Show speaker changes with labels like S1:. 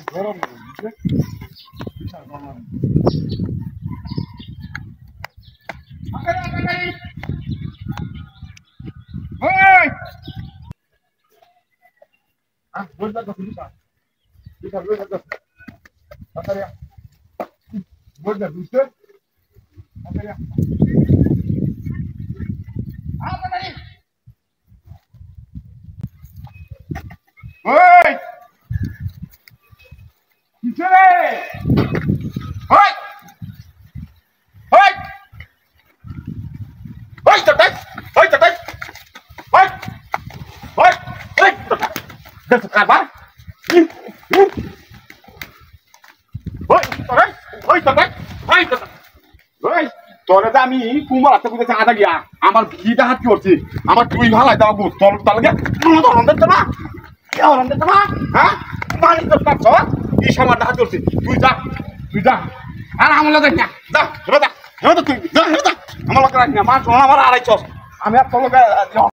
S1: গরম তোরে আমি কুমার হাতে বুঝেছি আধা গিয়া আমার ভিটা হাত কি করছি আমার তুই ভালাই দাও বুঝ তোর তালকে ধরন দিতে না ধরন দিতে না হ্যাঁ মানি তোর কাছ এই সামার হাত করছি তুই যা আর আমার লোক না যা হেবা যা তুই যা হেবা আমার লোক রাখ না আমার আড়াইছ আমি আর তোর লোক